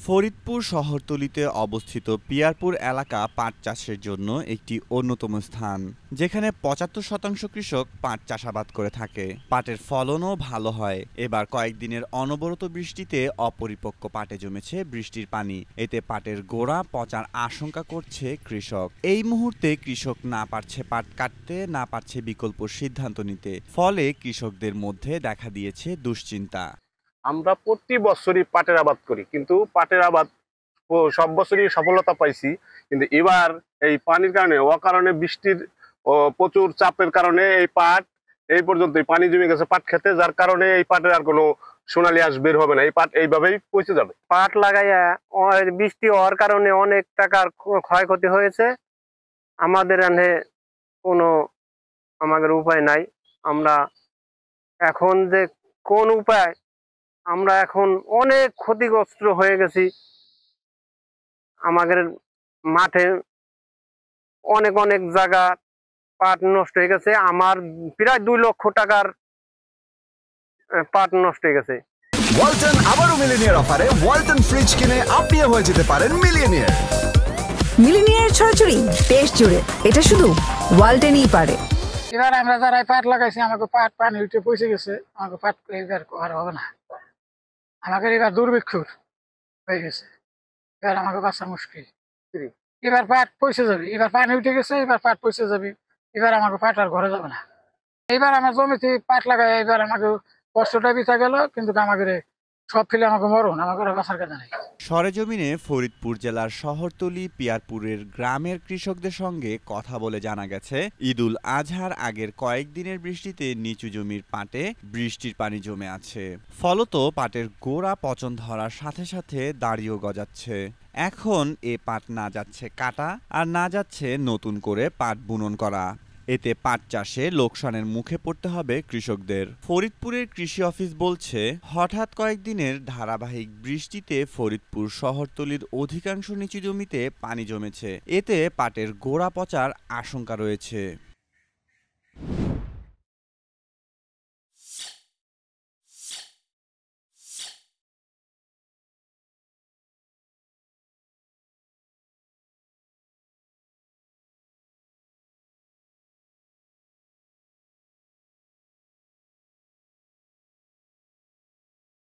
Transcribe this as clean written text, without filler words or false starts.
ফরিদপুর শহরতলিতে অবস্থিত পিয়ারপুর এলাকা পাট চাষের জন্য একটি অন্যতম স্থান, যেখানে ৭৫% কৃষক পাট চাষাবাদ করে থাকে। পাটের ফলনও ভালো হয়। এবার কয়েকদিনের অনবরত বৃষ্টিতে অপরিপক্ক পাটে জমেছে বৃষ্টির পানি। এতে পাটের গোড়া পচার আশঙ্কা করছে কৃষক। এই মুহূর্তে কৃষক না পারছে পাট কাটতে, না পারছে বিকল্প সিদ্ধান্ত নিতে। ফলে কৃষকদের মধ্যে দেখা দিয়েছে দুশ্চিন্তা। আমরা প্রতি বছরই পাটের আবাদ করি, কিন্তু পাটের আবাদ সব বছরই সফলতা পাইছি। কিন্তু এবার এই পানির কারণে অকারণে বৃষ্টির প্রচুর চাপের কারণে এই পাট এই পর্যন্ত পানি জমে গেছে পাট খেতে, যার কারণে এই পাটের আর কোনো সোনালী আঁশ বের হবে না। এই পাট এইভাবেই পচে যাবে। পাট লাগাইয়া বৃষ্টি হওয়ার কারণে অনেক টাকার ক্ষয়ক্ষতি হয়েছে। আমাদের এখানে কোনো আমাদের উপায় নাই। আমরা এখন যে কোন উপায়, আমরা এখন অনেক ক্ষতিগ্রস্ত হয়ে গেছি। আমাদের মাঠে অনেক অনেক জায়গা পাট নষ্ট হয়ে গেছে। আমার প্রায় 2 লক্ষ টাকার পাট নষ্ট হয়ে গেছে। ওয়ালটন আবারও মিলিনিয়ার অফারে ওয়ালটন ফ্রিজ কিনে আপনিও হয়ে যেতে পারেন মিলিয়নিয়ার। মিলিনিয়ার ছড়াছড়ি দেশ জুড়ে, এটা শুধু ওয়ালটনই পারে। এবার আমরা যারা পাট লাগাইছি, আমাকে পাট পানি উঠে পৌঁছে গেছে, আমাকে পাট এবার আর হবে না। আমাকে এবার দুর্ভিক্ষ হয়ে গেছে, এবার আমাকে বাঁচা মুশকিল। এবার পাট পয়সা যাবে, এবার পানি উঠে গেছে, এবার পাট পয়সা যাবে, এবার আমাকে পাট আর ঘরে যাবে না। এবার আমার জমিতে পাট লাগাই, এবার আমাকে কষ্টটা বিতা গেল, কিন্তু আমাকে সব ফেলে আমাকে মরণ, আমাকে বাঁচার কাজে নেই। সরেজমিনে ফরিদপুর জেলার শহরতলি পিয়ারপুরের গ্রামের কৃষকদের সঙ্গে কথা বলে জানা গেছে, ঈদুল আজহার আগের কয়েকদিনের বৃষ্টিতে নিচু জমির পাটে বৃষ্টির পানি জমে আছে। ফলত পাটের গোড়া পচন ধরার সাথে সাথে দাড়িও গজাচ্ছে। এখন এ পাট না যাচ্ছে কাটা, আর না যাচ্ছে নতুন করে পাট বুনন করা। এতে পাট চাষে লোকসানের মুখে পড়তে হবে কৃষকদের। ফরিদপুরের কৃষি অফিস বলছে, হঠাৎ কয়েকদিনের ধারাবাহিক বৃষ্টিতে ফরিদপুর শহরতলির অধিকাংশ নিচু জমিতে পানি জমেছে। এতে পাটের গোড়া পচার আশঙ্কা রয়েছে।